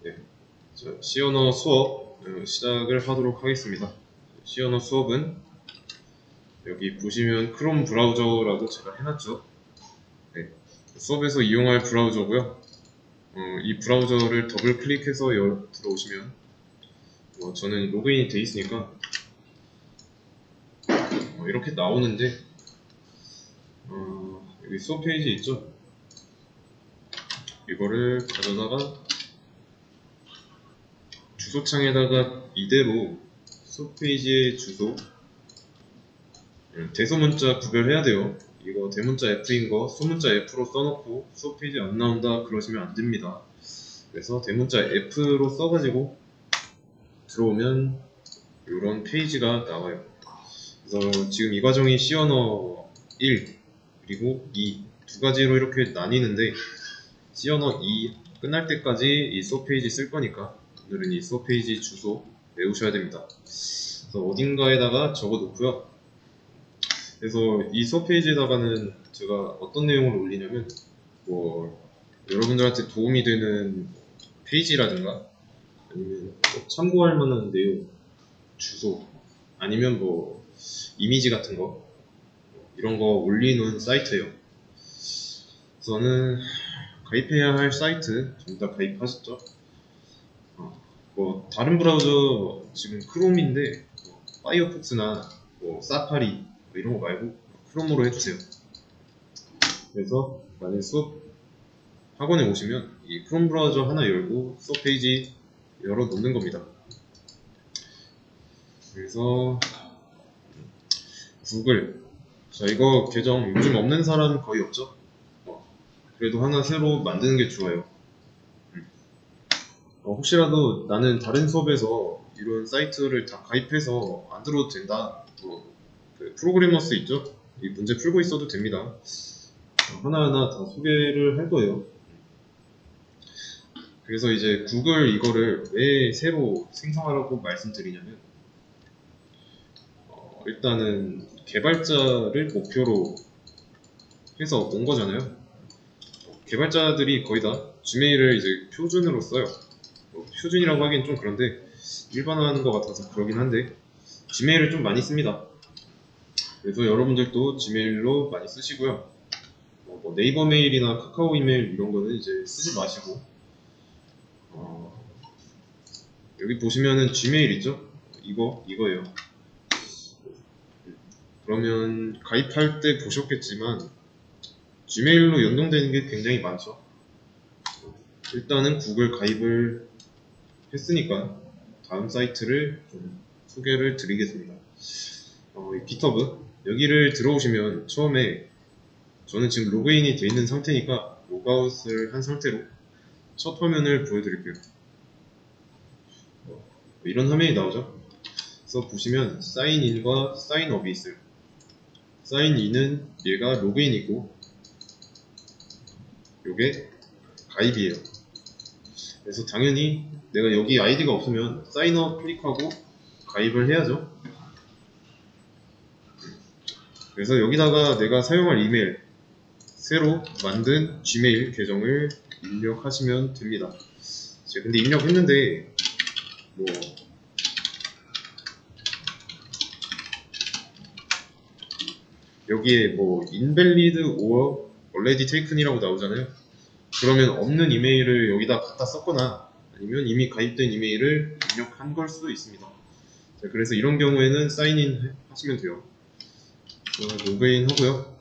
네. 자, C언어 수업 시작을 하도록 하겠습니다. C언어 수업은 여기 보시면 크롬 브라우저라고 제가 해놨죠. 네. 수업에서 이용할 브라우저고요. 이 브라우저를 더블 클릭해서 들어오시면 저는 로그인이 돼 있으니까 이렇게 나오는데 여기 수업 페이지 있죠? 이거를 가져다가 주소창에다가 이대로 수업 페이지의 주소 대소문자 구별해야 돼요. 이거 대문자 F인 거 소문자 F로 써놓고 수업 페이지 안 나온다 그러시면 안 됩니다. 그래서 대문자 F로 써가지고 들어오면 이런 페이지가 나와요. 그래서 지금 이 과정이 C언어 1 그리고 2 두 가지로 이렇게 나뉘는데 C언어 2 끝날 때까지 이 수업 페이지 쓸 거니까 오늘은 이 수업 페이지 주소 외우셔야 됩니다. 그래서 어딘가에다가 적어 놓고요. 그래서 이 수업 페이지에다가는 제가 어떤 내용을 올리냐면 여러분들한테 도움이 되는 페이지라든가 아니면 참고할 만한 내용, 주소 아니면 이미지 같은 거 이런 거 올리는 사이트예요. 저는 가입해야 할 사이트 전부 다 가입하셨죠? 다른 브라우저 지금 크롬인데 파이어폭스나 사파리 이런 거 말고 크롬으로 해주세요. 그래서 만약 수업 학원에 오시면 이 크롬 브라우저 하나 열고 수업 페이지 열어 놓는 겁니다. 그래서 구글 자 이거 계정 요즘 없는 사람 거의 없죠? 그래도 하나 새로 만드는 게 좋아요. 혹시라도 나는 다른 수업에서 이런 사이트를 다 가입해서 안 들어도 된다 그 프로그래머스 있죠? 이 문제 풀고 있어도 됩니다. 하나하나 다 소개를 할 거예요. 그래서 이제 구글 이거를 왜 새로 생성하라고 말씀드리냐면 일단은 개발자를 목표로 해서 온 거잖아요. 개발자들이 거의 다 지메일을 이제 표준으로 써요. 표준이라고 하긴 좀 그런데 일반화하는 것 같아서 그러긴 한데 지메일을 좀 많이 씁니다. 그래서 여러분들도 지메일로 많이 쓰시고요. 네이버 메일이나 카카오 이메일 이런 거는 이제 쓰지 마시고 여기 보시면은 지메일 있죠? 이거예요. 그러면 가입할 때 보셨겠지만 지메일로 연동되는 게 굉장히 많죠. 일단은 구글 가입을 했으니까 다음 사이트를 좀 소개를 드리겠습니다. GitHub 여기를 들어오시면 처음에 저는 지금 로그인이 되어 있는 상태니까 로그아웃을 한 상태로 첫 화면을 보여드릴게요. 이런 화면이 나오죠. 그래서 보시면 사인인과 사인업이 있어요. 사인인은 얘가 로그인이고 요게 가입이에요. 그래서 당연히 내가 여기 아이디가 없으면 사인업 클릭하고 가입을 해야죠. 그래서 여기다가 내가 사용할 이메일 새로 만든 지메일 계정을 입력하시면 됩니다. 제가 근데 입력했는데 여기에 invalid or already taken이라고 나오잖아요. 그러면 없는 이메일을 여기다 갖다 썼거나 아니면 이미 가입된 이메일을 입력한 걸 수도 있습니다. 자, 그래서 이런 경우에는 사인인 하시면 돼요. 로그인 하고요.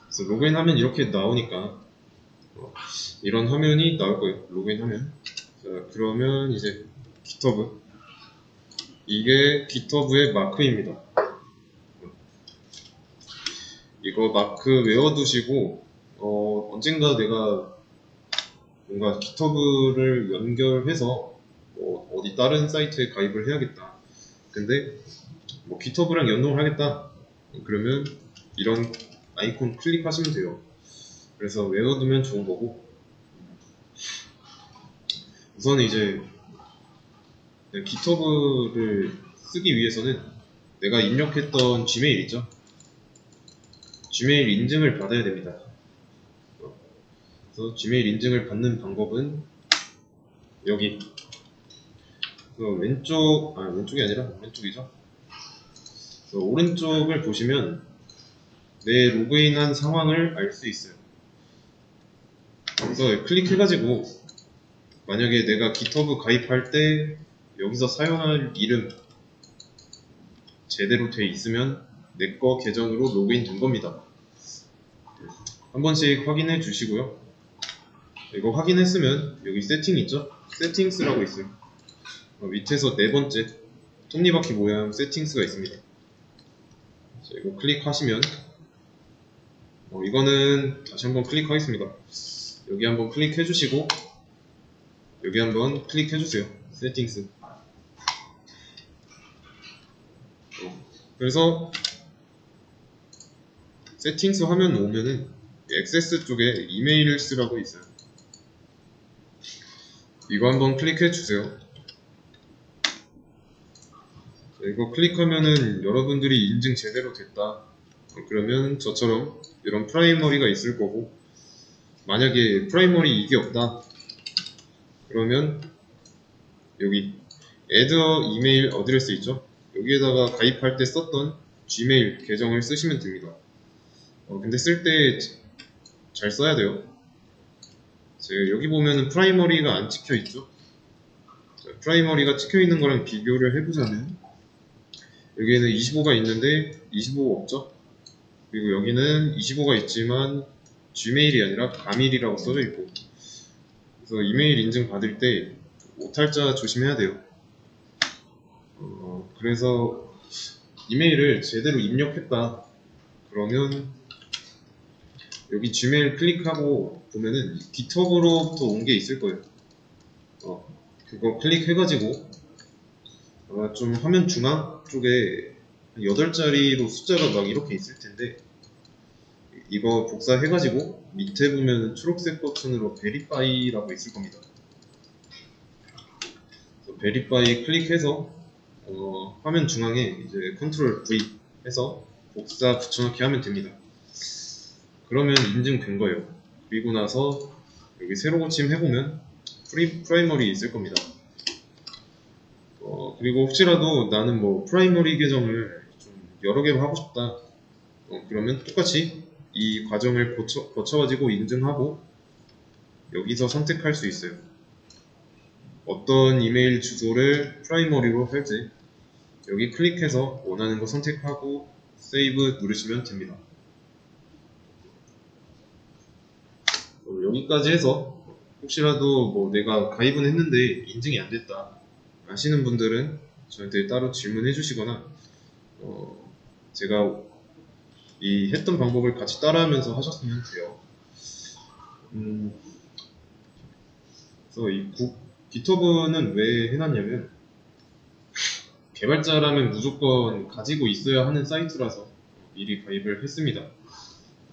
그래서 로그인 하면 이렇게 나오니까 이런 화면이 나올 거예요. 로그인 하면. 자, 그러면 이제 GitHub 이게 GitHub의 마크입니다. 이거 마크 외워두시고 언젠가 내가 뭔가 GitHub를 연결해서 어디 다른 사이트에 가입을 해야겠다. 근데 GitHub랑 연동을 하겠다. 그러면 이런 아이콘 클릭하시면 돼요. 그래서 외워두면 좋은 거고 우선 이제 GitHub를 쓰기 위해서는 내가 입력했던 지메일 있죠? 지메일 인증을 받아야 됩니다. 그래서 지메일 인증을 받는 방법은 여기 왼쪽이 아니라 오른쪽이죠? 오른쪽을 보시면 내 로그인한 상황을 알 수 있어요. 그래서 클릭해가지고 만약에 내가 GitHub 가입할 때 여기서 사용할 이름 제대로 돼 있으면 내 거 계정으로 로그인 된 겁니다. 한 번씩 확인해 주시고요. 이거 확인했으면 여기 세팅 있죠? 세팅스라고 있어요. 밑에서 네 번째 톱니바퀴 모양 세팅스가 있습니다. 자, 이거 클릭하시면 이거는 다시 한번 클릭하겠습니다. 여기 한번 클릭해 주시고 여기 한번 클릭해 주세요. 세팅스. 그래서 세팅스 화면 오면은 액세스 쪽에 이메일을 쓰라고 있어요. 이거 한번 클릭해 주세요. 이거 클릭하면은 여러분들이 인증 제대로 됐다. 그러면 저처럼 이런 프라이머리가 있을 거고, 만약에 프라이머리 이게 없다 그러면 여기 add 이메일 어드레스 있죠? 여기에다가 가입할 때 썼던 gmail 계정을 쓰시면 됩니다. 근데 쓸 때 잘 써야 돼요. 여기 보면은 프라이머리가 안 찍혀 있죠? 프라이머리가 찍혀 있는 거랑 비교를 해보자면 여기에는 25가 있는데 25가 없죠? 그리고 여기는 25가 있지만 gmail이 아니라 가밀이라고 써져 있고, 그래서 이메일 인증 받을 때 오탈자 조심해야 돼요. 그래서 이메일을 제대로 입력했다 그러면 여기 gmail 클릭하고 보면은 GitHub으로부터 온 게 있을 거예요. 그거 클릭해가지고 아마 좀 화면 중앙 쪽에 8자리로 숫자가 막 이렇게 있을 텐데, 이거 복사해가지고 밑에 보면 초록색 버튼으로 베리파이라고 있을 겁니다. 베리파이 클릭해서 화면 중앙에 이제 컨트롤 V 해서 복사 붙여넣기 하면 됩니다. 그러면 인증된 거예요. 그리고 나서 여기 새로 고침 해보면 프라이머리 있을 겁니다. 그리고 혹시라도 나는 뭐 프라이머리 계정을 좀 여러 개로 하고 싶다. 그러면 똑같이 이 과정을 거쳐가지고 인증하고 여기서 선택할 수 있어요. 어떤 이메일 주소를 프라이머리로 할지 여기 클릭해서 원하는 거 선택하고 세이브 누르시면 됩니다. 여기까지 해서 혹시라도 뭐 내가 가입은 했는데 인증이 안 됐다 아시는 분들은 저한테 따로 질문해 주시거나 제가 이 했던 방법을 같이 따라하면서 하셨으면 돼요. 그래서 이 GitHub는 왜 해놨냐면 개발자라면 무조건 가지고 있어야 하는 사이트라서 미리 가입을 했습니다.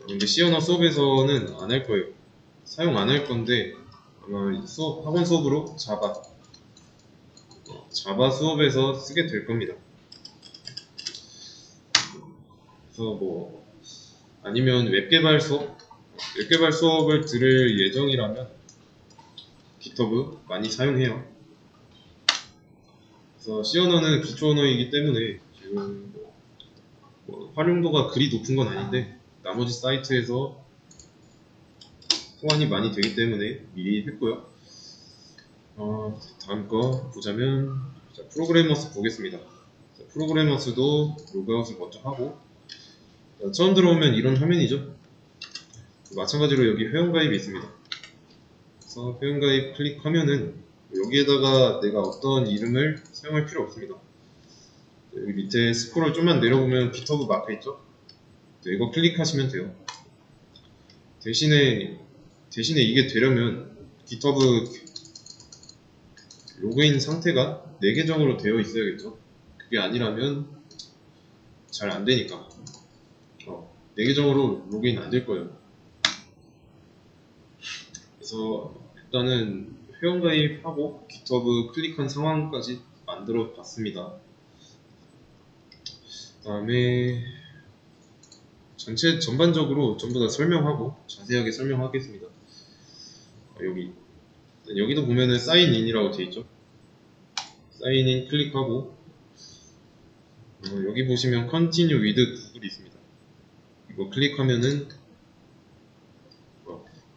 근데 시어너 수업에서는 안 할 거예요. 사용 안 할 건데 아마 학원 수업으로 자바 수업에서 쓰게 될 겁니다. 그래서 뭐 아니면 웹개발 수업을 들을 예정이라면 GitHub 많이 사용해요. 그래서 C 언어는 기초 언어이기 때문에 지금 뭐 활용도가 그리 높은 건 아닌데 나머지 사이트에서 호환이 많이 되기 때문에 미리 했고요. 다음 거 보자면 프로그래머스 보겠습니다. 프로그래머스도 로그아웃을 먼저 하고, 처음 들어오면 이런 화면이죠. 마찬가지로 여기 회원가입이 있습니다. 그래서 회원가입 클릭하면은 여기에다가 내가 어떤 이름을 사용할 필요 없습니다. 여기 밑에 스크롤 좀만 내려보면 GitHub 마크 있죠? 이거 클릭하시면 돼요. 대신에 이게 되려면 GitHub 로그인 상태가 내 계정으로 되어 있어야겠죠? 그게 아니라면 잘 안되니까 내 계정으로 로그인 안 될 거예요. 그래서 일단은 회원가입하고 GitHub 클릭한 상황까지 만들어 봤습니다. 그 다음에 전반적으로 전부 다 설명하고 자세하게 설명하겠습니다. 여기도 보면은 사인인이라고 되어 있죠. 사인인 클릭하고 여기 보시면 Continue with 구글이 있습니다. 이거 클릭하면은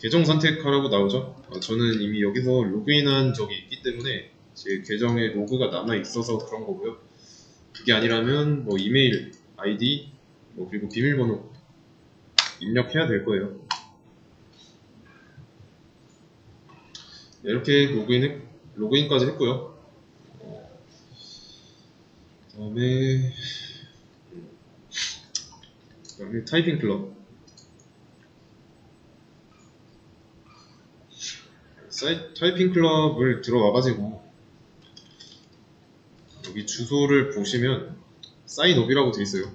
계정 선택하라고 나오죠. 저는 이미 여기서 로그인한 적이 있기 때문에 제 계정에 로그가 남아 있어서 그런 거고요. 그게 아니라면 뭐 이메일, 아이디, 그리고 비밀번호 입력해야 될 거예요. 이렇게 로그인까지 했고요. 그다음에 타이핑 클럽. 타이핑 클럽을 들어와가지고 여기 주소를 보시면 사인업이라고 되어 있어요.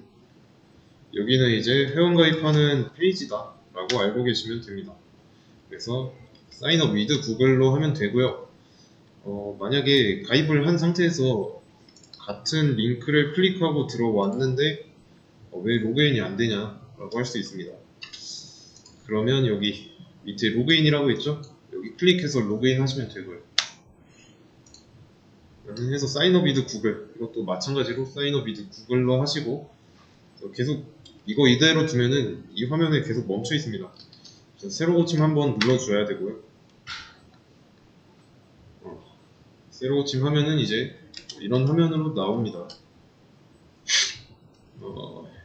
여기는 이제 회원가입하는 페이지다 라고 알고 계시면 됩니다. 그래서 사인업 위드 구글로 하면 되고요. 만약에 가입을 한 상태에서 같은 링크를 클릭하고 들어왔는데 왜 로그인이 안 되냐 라고 할 수 있습니다. 그러면 여기 밑에 로그인이라고 있죠? 여기 클릭해서 로그인 하시면 되고요. 해서 사인업 위드 구글, 이것도 마찬가지로 사인업 위드 구글로 하시고 계속 이거 이대로 두면은 이 화면에 계속 멈춰 있습니다. 새로 고침 한번 눌러줘야 되고요. 새로 고침 하면은 이제 이런 화면으로 나옵니다.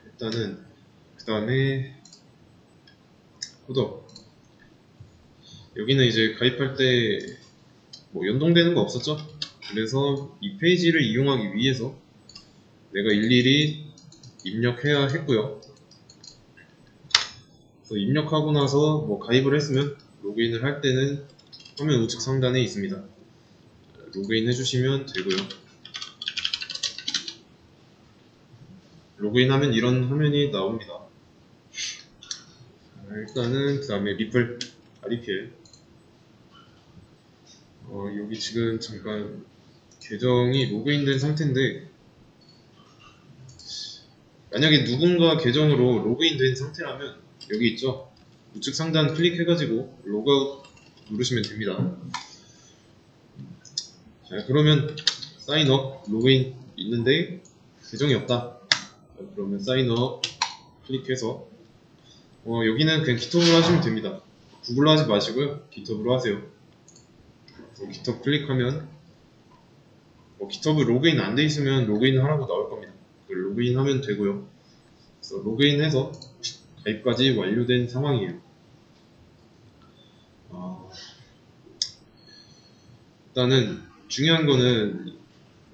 일단은 그 다음에 구독. 여기는 이제 가입할 때 뭐 연동되는 거 없었죠? 그래서 이 페이지를 이용하기 위해서 내가 일일이 입력해야 했고요. 그래서 입력하고 나서 뭐 가입을 했으면 로그인을 할 때는 화면 우측 상단에 있습니다. 로그인 해주시면 되고요. 로그인하면 이런 화면이 나옵니다. 일단은 그 다음에 리플, REPL. 여기 지금 잠깐 계정이 로그인된 상태인데 만약에 누군가 계정으로 로그인된 상태라면 여기 있죠? 우측 상단 클릭해가지고 로그아웃 누르시면 됩니다. 자, 그러면 사인업, 로그인 있는데 계정이 없다. 자, 그러면 사인업 클릭해서 여기는 그냥 깃허브로 하시면 됩니다. 구글로 하지 마시고요. 깃허브로 하세요. 깃허브 클릭하면 깃허브 로그인 안 돼 있으면 로그인 하라고 나올 겁니다. 로그인 하면 되고요. 그래서 로그인해서 가입까지 완료된 상황이에요. 일단은 중요한 거는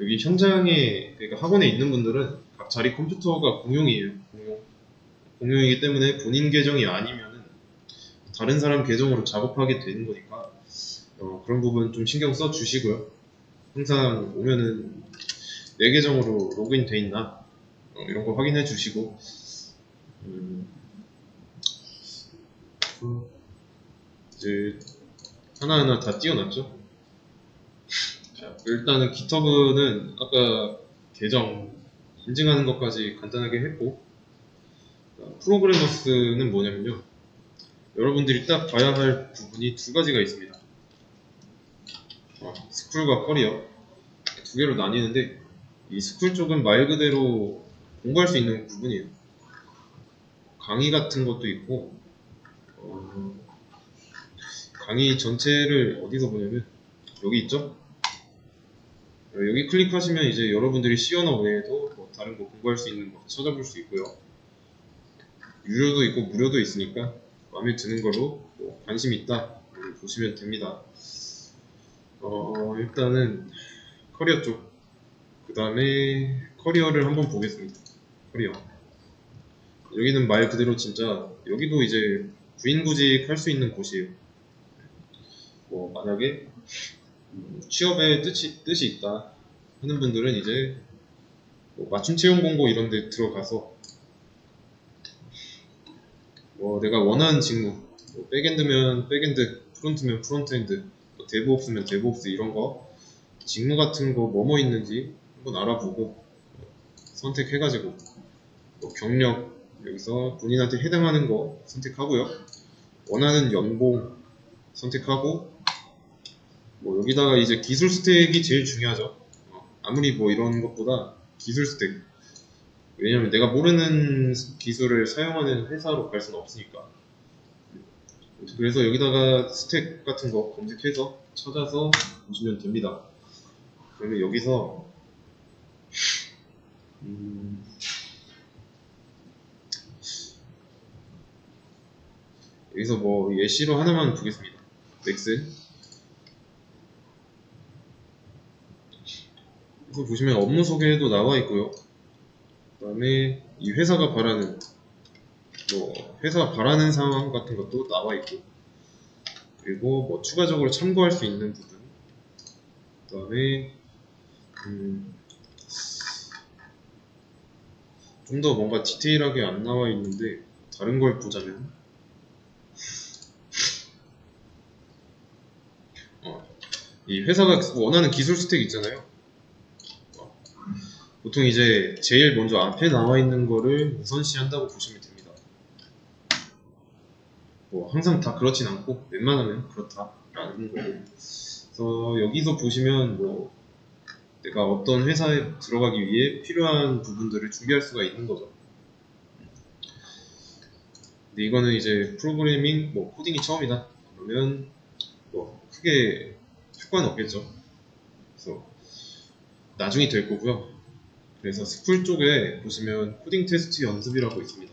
여기 현장에, 그러니까 학원에 있는 분들은 각 자리 컴퓨터가 공용이에요. 공용이기 때문에 본인 계정이 아니면은 다른 사람 계정으로 작업하게 되는 거니까 그런 부분 좀 신경 써 주시고요. 항상 오면은 내 계정으로 로그인 돼 있나 이런 거 확인해 주시고 이제 하나하나 다 띄워놨죠. 자, 일단은 깃허브는 아까 계정 인증하는 것까지 간단하게 했고 프로그래머스는 뭐냐면요, 여러분들이 딱 봐야 할 부분이 두 가지가 있습니다. 스쿨과 커리어 두 개로 나뉘는데 이 스쿨 쪽은 말 그대로 공부할 수 있는 부분이에요. 강의 같은 것도 있고 강의 전체를 어디서 보냐면 여기 있죠? 여기 클릭하시면 이제 여러분들이 C 언어 외에도 뭐 다른 거 공부할 수 있는 거 찾아볼 수 있고요. 유료도 있고 무료도 있으니까 마음에 드는 걸로 뭐 관심 있다 보시면 됩니다. 일단은 커리어 쪽, 그 다음에 커리어를 한번 보겠습니다. 커리어, 여기는 말 그대로 진짜 여기도 이제 구인구직 할 수 있는 곳이에요. 뭐 만약에 취업에 뜻이 있다 하는 분들은 이제 뭐 맞춤 채용 공고 이런 데 들어가서 뭐 내가 원하는 직무, 뭐 백엔드면 백엔드, 프론트면 프론트엔드, 뭐 데브옵스면 데브옵스 이런 거 직무 같은 거 뭐뭐 있는지 한번 알아보고 선택해가지고 뭐 경력 여기서 본인한테 해당하는 거 선택하고요. 원하는 연봉 선택하고 뭐 여기다가 이제 기술 스택이 제일 중요하죠. 아무리 뭐 이런 것보다 기술 스택. 왜냐면 내가 모르는 기술을 사용하는 회사로 갈 수는 없으니까. 그래서 여기다가 스택 같은 거 검색해서 찾아서 보시면 됩니다. 그러면 여기서 여기서 뭐 예시로 하나만 보겠습니다. 넥슨. 그래서 보시면 업무 소개도 나와 있고요. 그 다음에 이 회사가 바라는 뭐 회사가 바라는 상황 같은 것도 나와 있고, 그리고 뭐 추가적으로 참고할 수 있는 부분. 그 다음에 좀 더 뭔가 디테일하게 안 나와 있는데 다른 걸 보자면 이 회사가 원하는 기술 스택 있잖아요. 보통 이제 제일 먼저 앞에 나와 있는 거를 우선시한다고 보시면 됩니다. 뭐 항상 다 그렇진 않고 웬만하면 그렇다라는 거고. 그래서 여기서 보시면 뭐 내가 어떤 회사에 들어가기 위해 필요한 부분들을 준비할 수가 있는 거죠. 근데 이거는 이제 프로그래밍 뭐 코딩이 처음이다 그러면 뭐 크게 효과는 없겠죠. 그래서 나중에 될 거고요. 그래서 스쿨 쪽에 보시면 코딩 테스트 연습이라고 있습니다.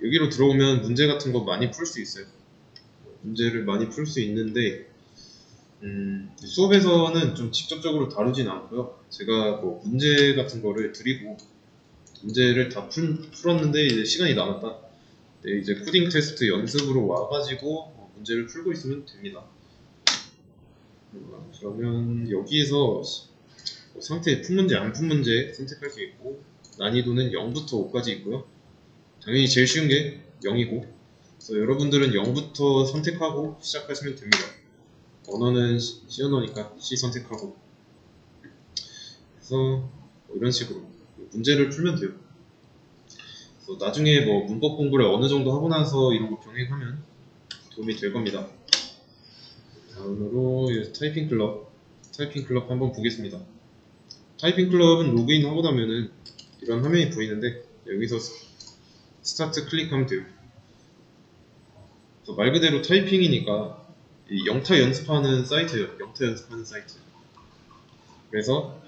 여기로 들어오면 문제 같은 거 많이 풀 수 있어요. 문제를 많이 풀 수 있는데 수업에서는 좀 직접적으로 다루진 않고요. 제가 뭐 문제 같은 거를 드리고 문제를 다 풀었는데 이제 시간이 남았다. 네, 이제 코딩 테스트 연습으로 와가지고 문제를 풀고 있으면 됩니다. 그러면 여기에서 상태 푼 문제, 안 푼 문제 선택할 수 있고, 난이도는 0부터 5까지 있고요. 당연히 제일 쉬운 게 0이고, 그래서 여러분들은 0부터 선택하고 시작하시면 됩니다. 언어는 C 언어니까 C 선택하고. 그래서 뭐 이런 식으로 문제를 풀면 돼요. 그래서 나중에 뭐 문법 공부를 어느 정도 하고 나서 이런 거 병행하면 도움이 될 겁니다. 다음으로 타이핑 클럽 한번 보겠습니다. 타이핑 클럽은 로그인 하고 나면은 이런 화면이 보이는데 여기서 스타트 클릭하면 돼요. 말 그대로 타이핑이니까 이 영타 연습하는 사이트예요. 영타 연습하는 사이트. 그래서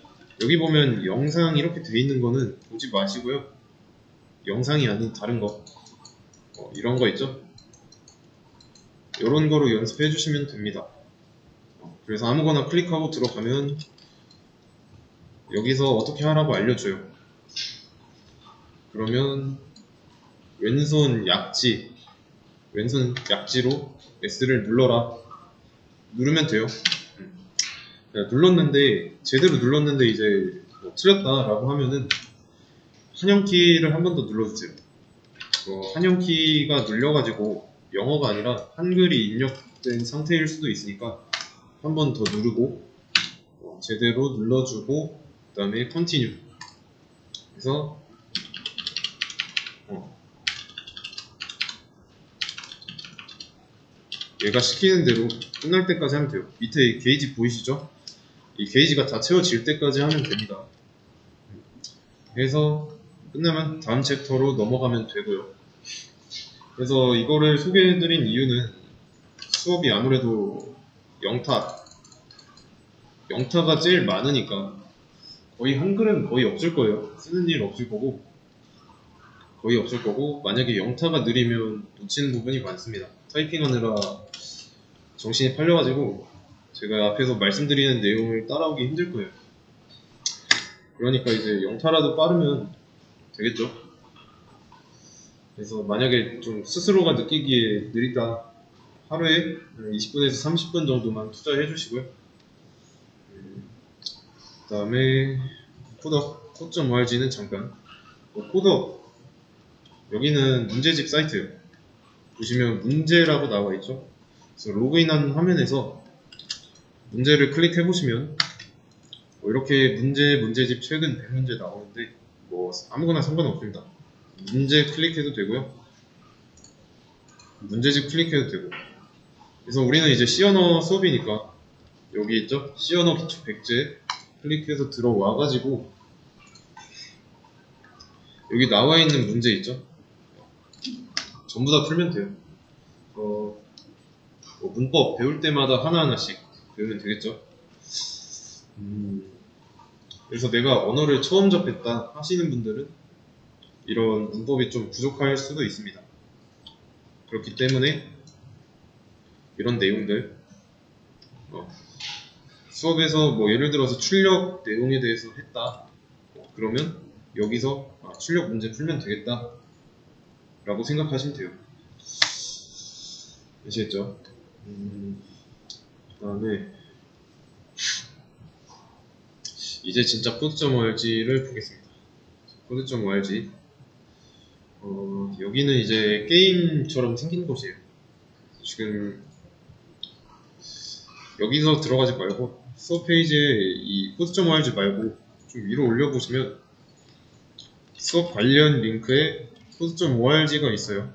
여기 보면 영상 이렇게 돼 있는 거는 보지 마시고요. 영상이 아닌 다른 거 이런 거 있죠? 이런 거로 연습해 주시면 됩니다. 그래서 아무거나 클릭하고 들어가면 여기서 어떻게 하라고 알려줘요. 그러면 왼손 약지로 S를 눌러라. 누르면 돼요. 눌렀는데 제대로 눌렀는데 이제 뭐 틀렸다라고 하면은 한영키를 한 번 더 눌러주세요. 한영키가 눌려가지고 영어가 아니라 한글이 입력된 상태일 수도 있으니까 한 번 더 누르고 제대로 눌러주고 그 다음에 컨티뉴 그래서 얘가 시키는 대로 끝날 때까지 하면 돼요. 밑에 이 게이지 보이시죠? 이 게이지가 다 채워질 때까지 하면 됩니다. 그래서 끝나면 다음 챕터로 넘어가면 되고요. 그래서 이거를 소개해드린 이유는 수업이 아무래도 영타가 제일 많으니까 거의 한글은 거의 없을 거예요. 쓰는 일 없을 거고 거의 없을 거고 만약에 영타가 느리면 놓치는 부분이 많습니다. 타이핑하느라 정신이 팔려가지고 제가 앞에서 말씀드리는 내용을 따라오기 힘들 거예요. 그러니까 이제 영타라도 빠르면 되겠죠. 그래서 만약에 좀 스스로가 느끼기에 느리다 하루에 20분에서 30분 정도만 투자해 주시고요. 그 다음에 코더.org는 잠깐 코더 여기는 문제집 사이트예요. 보시면 문제라고 나와 있죠. 그래서 로그인한 화면에서 문제를 클릭해 보시면 뭐 이렇게 문제집 최근 100문제 나오는데 뭐 뭐 아무거나 상관없습니다. 문제 클릭해도 되고요, 문제집 클릭해도 되고. 그래서 우리는 이제 C 언어 수업이니까 여기 있죠? C 언어 기초 백제 클릭해서 들어와가지고 여기 나와 있는 문제 있죠? 전부 다 풀면 돼요. 뭐 문법 배울 때마다 하나하나씩 배우면 되겠죠? 그래서 내가 언어를 처음 접했다 하시는 분들은 이런 문법이 좀 부족할 수도 있습니다. 그렇기 때문에 이런 내용들 수업에서 뭐 예를 들어서 출력 내용에 대해서 했다, 그러면 여기서 출력 문제 풀면 되겠다 라고 생각하시면 돼요. 아시겠죠? 그 다음에 이제 진짜 코드.org를 보겠습니다. 코드.org, 여기는 이제 게임처럼 생긴 곳이에요. 지금 여기서 들어가지 말고 수업 페이지에 이 코드.org 말고 좀 위로 올려보시면 수업 관련 링크에 코드.org가 있어요.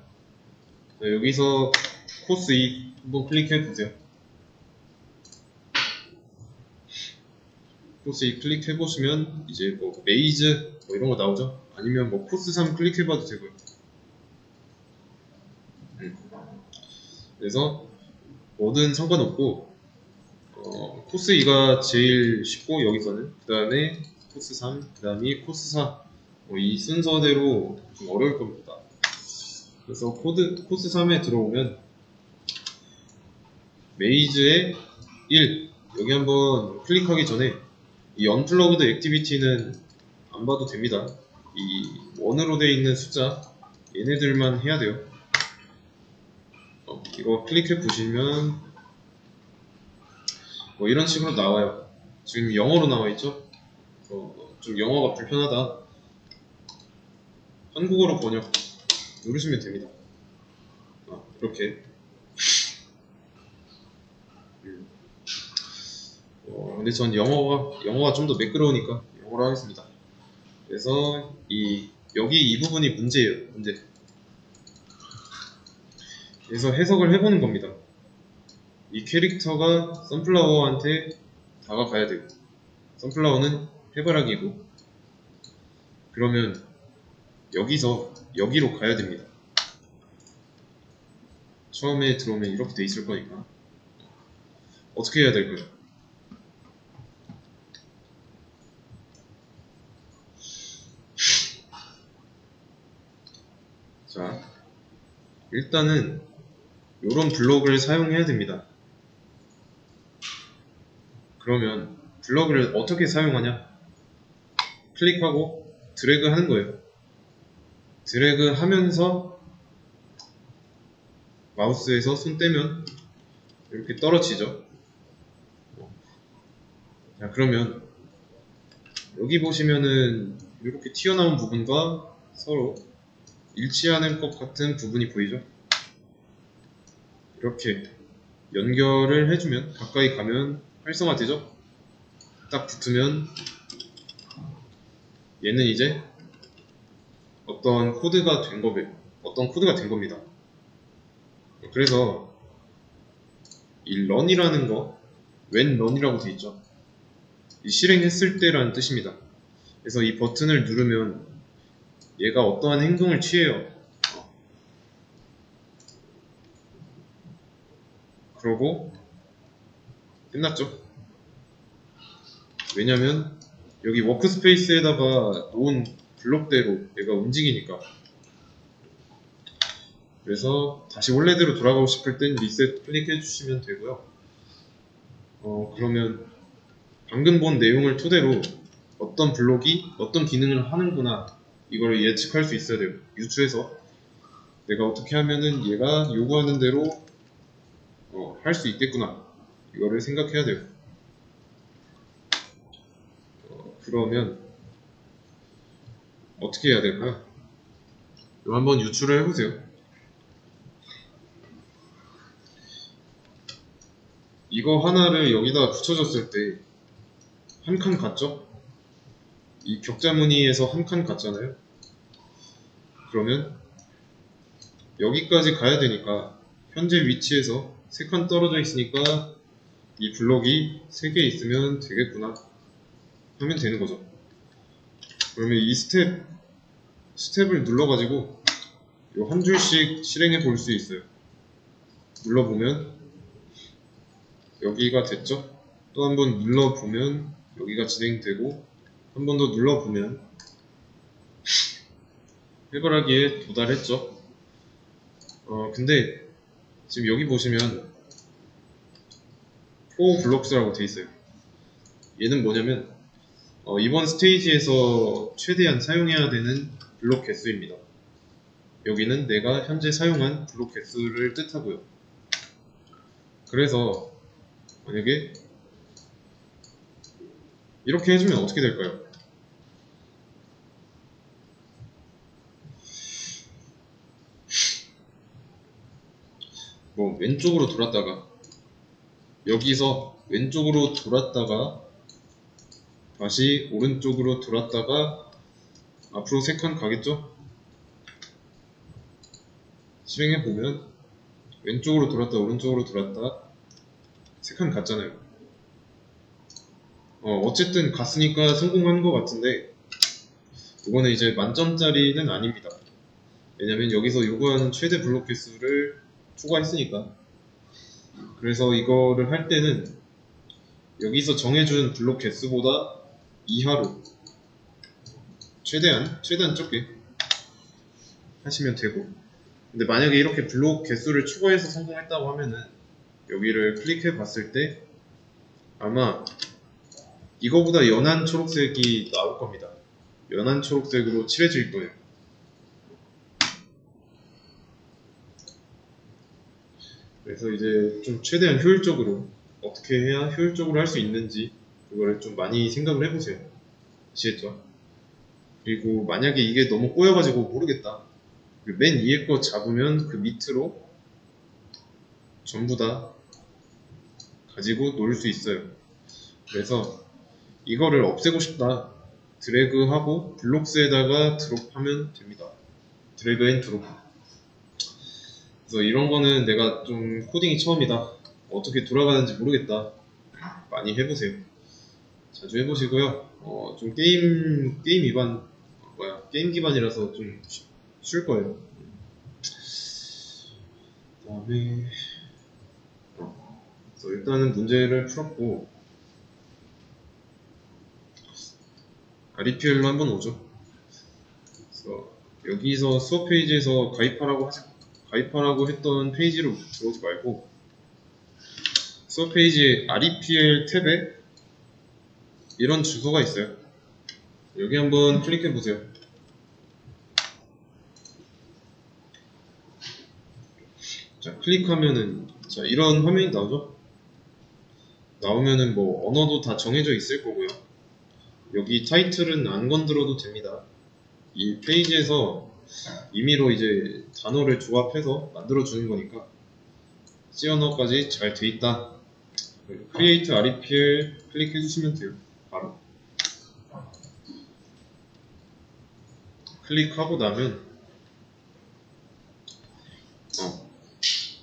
여기서 코스 2 한번 클릭해보세요. 코스 2 클릭해보시면 이제 뭐 메이즈 뭐 이런 거 나오죠? 아니면 뭐 코스 3 클릭해봐도 되고요. 그래서 뭐든 상관없고 코스 2가 제일 쉽고 여기서는 그 다음에 코스 3, 그 다음이 코스 4, 이 순서대로 좀 어려울 겁니다. 그래서 코스 3에 들어오면 메이즈의 1 여기 한번 클릭하기 전에 이 언플러그드 액티비티는 안 봐도 됩니다. 이 원으로 되어 있는 숫자 얘네들만 해야 돼요. 이거 클릭해 보시면 뭐 이런 식으로 나와요. 지금 영어로 나와 있죠? 좀 영어가 불편하다, 한국어로 번역 누르시면 됩니다. 이렇게. 근데 전 영어가 좀 더 매끄러우니까 영어로 하겠습니다. 그래서 여기 이 부분이 문제예요. 문제. 그래서 해석을 해보는 겁니다. 이 캐릭터가 선플라워한테 다가가야 되고, 선플라워는 해바라기고, 그러면 여기서 여기로 가야 됩니다. 처음에 들어오면 이렇게 돼 있을 거니까 어떻게 해야 될까요? 자, 일단은 이런 블록을 사용해야 됩니다. 그러면 블록을 어떻게 사용하냐? 클릭하고 드래그 하는 거예요. 드래그 하면서 마우스에서 손 떼면 이렇게 떨어지죠. 자, 그러면 여기 보시면은 이렇게 튀어나온 부분과 서로 일치하는 것 같은 부분이 보이죠? 이렇게 연결을 해주면 가까이 가면 활성화되죠? 딱 붙으면 얘는 이제 어떤 코드가 된 겁니다. 그래서 이 run이라는 거, when run이라고 되어 있죠? 이 실행했을 때라는 뜻입니다. 그래서 이 버튼을 누르면 얘가 어떠한 행동을 취해요. 그러고 끝났죠. 왜냐면 여기 워크스페이스에다가 놓은 블록대로 얘가 움직이니까. 그래서 다시 원래대로 돌아가고 싶을 땐 리셋 클릭해 주시면 되고요. 그러면 방금 본 내용을 토대로 어떤 블록이 어떤 기능을 하는구나, 이걸 예측할 수 있어야 돼요. 유추해서 내가 어떻게 하면은 얘가 요구하는 대로 할 수 있겠구나, 이거를 생각해야 돼요. 그러면 어떻게 해야 될까요? 이거 한번 유추를 해보세요. 이거 하나를 여기다 붙여줬을 때 한 칸 같죠? 이 격자 무늬에서 한 칸 갔잖아요. 그러면 여기까지 가야 되니까 현재 위치에서 3칸 떨어져 있으니까 이 블록이 3개 있으면 되겠구나 하면 되는 거죠. 그러면 이 스텝을 눌러가지고 요 한 줄씩 실행해 볼 수 있어요. 눌러보면 여기가 됐죠? 또 한 번 눌러보면 여기가 진행되고 한 번 더 눌러보면 해결하기에 도달했죠. 근데 지금 여기 보시면 for 블록스라고 돼 있어요. 얘는 뭐냐면 이번 스테이지에서 최대한 사용해야 되는 블록 개수입니다. 여기는 내가 현재 사용한 블록 개수를 뜻하고요. 그래서 만약에 이렇게 해주면 어떻게 될까요? 뭐 왼쪽으로 돌았다가 여기서 왼쪽으로 돌았다가 다시 오른쪽으로 돌았다가 앞으로 3칸 가겠죠? 실행해보면 왼쪽으로 돌았다 오른쪽으로 돌았다 3칸 갔잖아요. 어쨌든 갔으니까 성공한 것 같은데 이거는 이제 만점짜리는 아닙니다. 왜냐면 여기서 요구하는 최대 블록 개수를 초과했으니까. 그래서 이거를 할 때는 여기서 정해준 블록 개수보다 이하로 최대한 적게 하시면 되고, 근데 만약에 이렇게 블록 개수를 추가해서 성공했다고 하면은 여기를 클릭해 봤을 때 아마 이거보다 연한 초록색이 나올 겁니다. 연한 초록색으로 칠해질 거예요. 그래서 이제 좀 최대한 효율적으로 어떻게 해야 효율적으로 할 수 있는지 그거를 좀 많이 생각을 해보세요. 아시겠죠? 그리고 만약에 이게 너무 꼬여가지고 모르겠다. 맨 위에 거 잡으면 그 밑으로 전부 다 가지고 놀 수 있어요. 그래서 이거를 없애고 싶다. 드래그하고 블록스에다가 드롭하면 됩니다. 드래그 앤 드롭. 그래서 이런 거는 내가 좀 코딩이 처음이다. 어떻게 돌아가는지 모르겠다. 많이 해보세요. 자주 해보시고요. 좀 게임 게임 기반이라서 좀 쉬울 거예요. 그 다음에 그래서 일단은 문제를 풀었고 REPL로 한번 오죠. 그래서 여기서 수업 페이지에서 가입하라고 했던 페이지로 들어오지 말고 수업 페이지에 REPL 탭에 이런 주소가 있어요. 여기 한번 클릭해 보세요. 자, 클릭하면은 자, 이런 화면이 나오죠? 나오면은 뭐 언어도 다 정해져 있을 거고요. 여기 타이틀은 안 건드려도 됩니다. 이 페이지에서 임의로 이제 단어를 조합해서 만들어 주는 거니까 C 언어까지 잘 돼 있다. Create REPL 클릭해 주시면 돼요. 바로 클릭하고 나면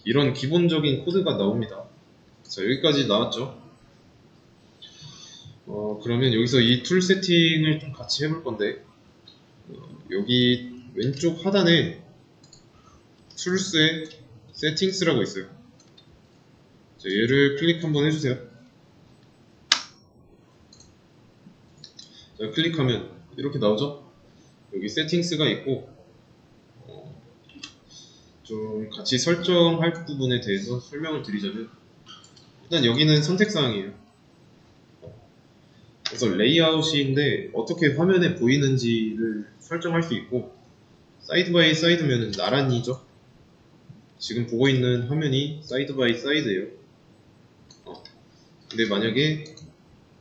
이런 기본적인 코드가 나옵니다. 자, 여기까지 나왔죠? 그러면 여기서 이 툴 세팅을 좀 같이 해볼 건데 여기 왼쪽 하단에 툴스에 세팅스라고 있어요. 자, 얘를 클릭 한번 해주세요. 자, 클릭하면 이렇게 나오죠? 여기 세팅스가 있고 좀 같이 설정할 부분에 대해서 설명을 드리자면 일단 여기는 선택사항이에요. 그래서 레이아웃인데 어떻게 화면에 보이는지를 설정할 수 있고 사이드 바이 사이드면은 나란히죠. 지금 보고 있는 화면이 사이드 바이 사이드예요. 근데 만약에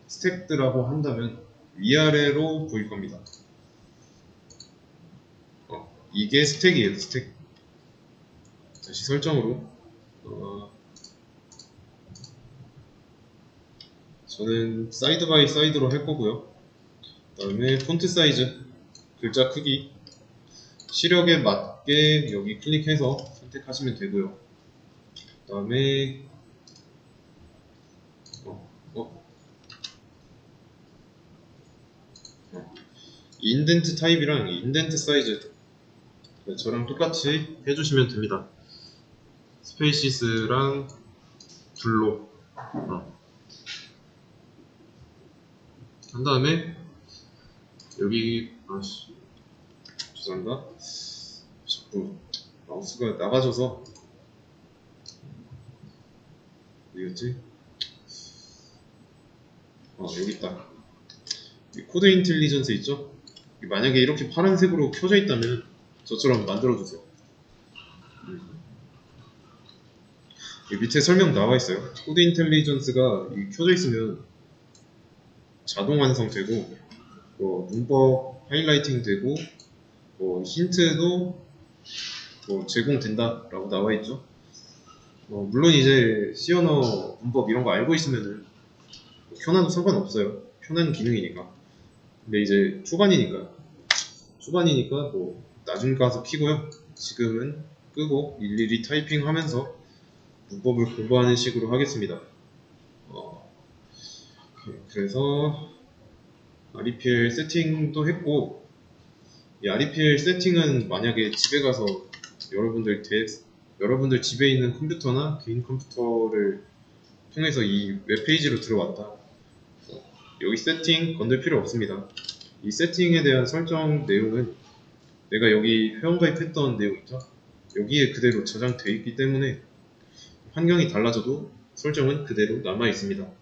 스택드라고 한다면 위아래로 보일 겁니다. 이게 스택이에요. 스택. 다시 설정으로 저는 사이드 바이 사이드로 할 거고요. 그 그다음에 폰트 사이즈, 글자 크기, 시력에 맞게 여기 클릭해서 선택하시면 되고요. 그다음에 인덴트 타입이랑 인덴트 사이즈 저랑 똑같이 해주시면 됩니다. 스페이시스랑 블로 한 다음에 여기 죄송합니다. 자꾸 마우스가 나가져서 어디였지? 여기 있다. 코드 인텔리전스 있죠? 만약에 이렇게 파란색으로 켜져 있다면 저처럼 만들어주세요. 밑에 설명 나와 있어요. 코드 인텔리전스가 켜져 있으면 자동 완성되고, 문법 하이라이팅 되고, 힌트도 제공된다라고 나와 있죠. 물론 이제 C 언어 문법 이런 거 알고 있으면은 켜놔도 상관없어요. 켜는 기능이니까. 근데 이제 초반이니까 나중 가서 키고요. 지금은 끄고 일일이 타이핑하면서 문법을 공부하는 식으로 하겠습니다. 그래서 REPL 세팅도 했고, 이 REPL 세팅은 만약에 집에 가서 여러분들 집에 있는 컴퓨터나 개인 컴퓨터를 통해서 이 웹페이지로 들어왔다. 여기 세팅 건들 필요 없습니다. 이 세팅에 대한 설정 내용은 내가 여기 회원가입했던 내용 있죠? 여기에 그대로 저장되어 있기 때문에 환경이 달라져도 설정은 그대로 남아 있습니다.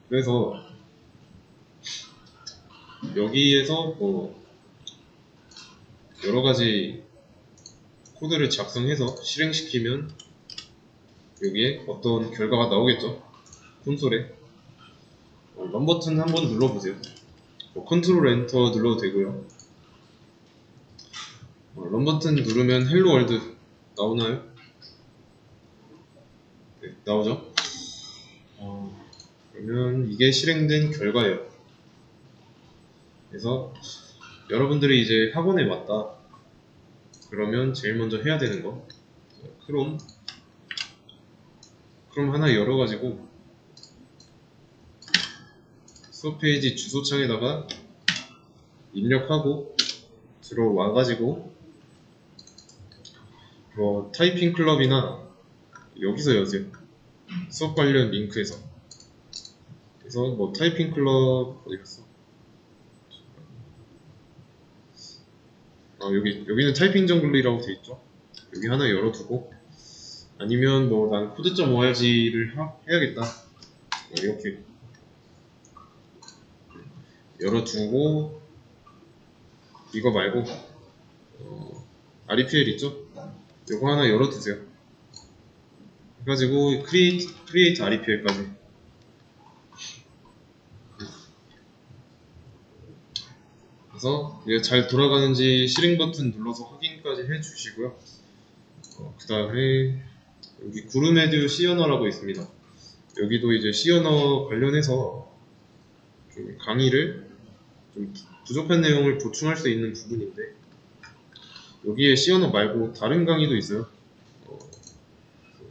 그래서 여기에서 여러가지 코드를 작성해서 실행시키면 여기에 어떤 결과가 나오겠죠. 콘솔에 런 버튼 한번 눌러보세요. 컨트롤 엔터 눌러도 되고요. 런 버튼 누르면 헬로 월드 나오나요? 네, 나오죠. 그러면 이게 실행된 결과예요. 그래서 여러분들이 이제 학원에 왔다 그러면 제일 먼저 해야 되는 거 크롬 하나 열어가지고 수업 페이지 주소창에다가 입력하고 들어와가지고 타이핑 클럽이나 여기서 여세요. 수업 관련 링크에서. 그래서 타이핑 클럽 어디 갔어? 여기는 타이핑 정글이라고 돼 있죠. 여기 하나 열어두고, 아니면 난 코드.org를 해야겠다. 이렇게 열어두고, 이거 말고 REPL 있죠? 이거 하나 열어두세요. 그래가지고 create REPL까지. 그래서 이게 잘 돌아가는지 실행 버튼 눌러서 확인까지 해주시고요. 그 다음에 여기 구르메듀 C 언어라고 있습니다. 여기도 이제 C 언어 관련해서 좀 강의를 좀 부족한 내용을 보충할 수 있는 부분인데, 여기에 C 언어 말고 다른 강의도 있어요.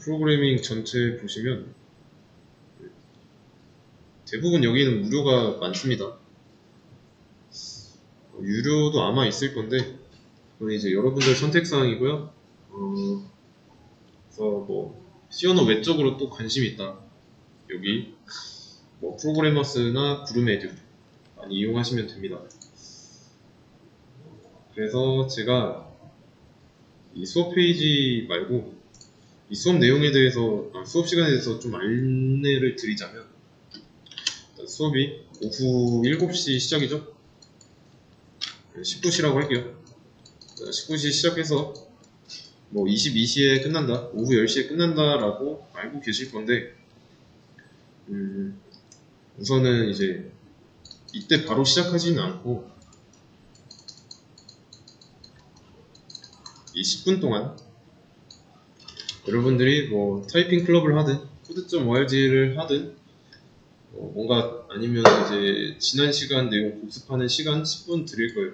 프로그래밍 전체 보시면 대부분 여기는 무료가 많습니다. 유료도 아마 있을 건데, 그건 이제 여러분들 선택사항이고요. 그래서 C 언어 외적으로 또 관심이 있다. 여기 프로그래머스나 구르메듀 많이 이용하시면 됩니다. 그래서 제가 이 수업 페이지 말고 이 수업 내용에 대해서 수업 시간에 대해서 좀 안내를 드리자면, 수업이 오후 7시 시작이죠. 19시라고 할게요. 19시 시작해서 22시에 끝난다, 오후 10시에 끝난다 라고 알고 계실 건데, 우선은 이제 이때 바로 시작하지는 않고 이 10분 동안 여러분들이 타이핑 클럽을 하든 코드.org를 하든 뭔가 아니면 이제 지난 시간 내용 복습하는 시간 10분 드릴 거예요.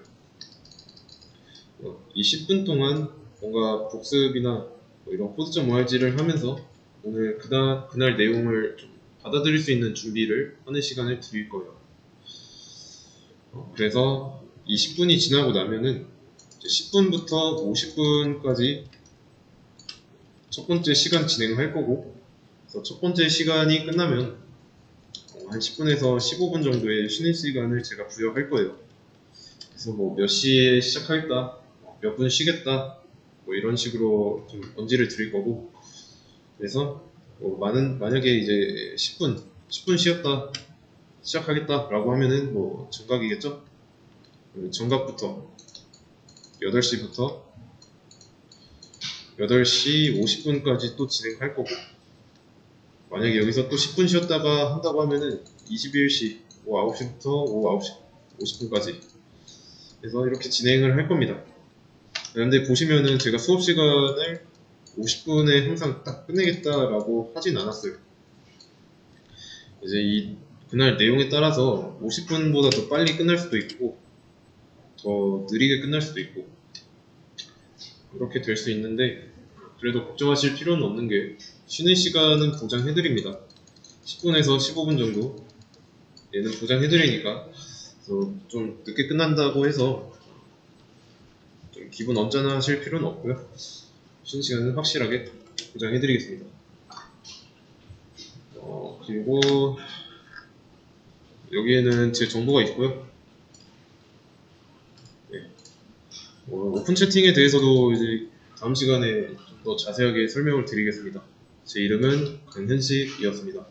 이 10분 동안 뭔가 복습이나 뭐 이런 코드점 ORG를 하면서 오늘 그날 내용을 좀 받아들일 수 있는 준비를 하는 시간을 드릴 거예요. 그래서 이 10분이 지나고 나면은 10분부터 50분까지 첫 번째 시간 진행을 할 거고, 그래서 첫 번째 시간이 끝나면 한 10분에서 15분 정도의 쉬는 시간을 제가 부여할 거예요. 그래서 뭐 몇 시에 시작하겠다, 몇 분 쉬겠다, 뭐 이런 식으로 좀 언지를 드릴 거고, 그래서 뭐 만약에 이제 10분 쉬었다 시작하겠다 라고 하면은 뭐 정각이겠죠? 정각부터 8시부터 8시 50분까지 또 진행할 거고, 만약에 여기서 또 10분 쉬었다가 한다고 하면은 21시 오후 9시부터 오후 9시 50분까지 그래서 이렇게 진행을 할 겁니다. 그런데 보시면은 제가 수업 시간을 50분에 항상 딱 끝내겠다라고 하진 않았어요. 이제 그날 내용에 따라서 50분보다 더 빨리 끝날 수도 있고 더 느리게 끝날 수도 있고 그렇게 될 수 있는데, 그래도 걱정하실 필요는 없는 게 쉬는 시간은 보장해드립니다. 10분에서 15분 정도 얘는 보장해드리니까, 그래서 좀 늦게 끝난다고 해서 좀 기분 언짢아하실 필요는 없고요. 쉬는 시간은 확실하게 보장해드리겠습니다. 그리고 여기에는 제 정보가 있고요. 네. 오픈 채팅에 대해서도 이제 다음 시간에 좀 더 자세하게 설명을 드리겠습니다. 제 이름은 강현식이었습니다.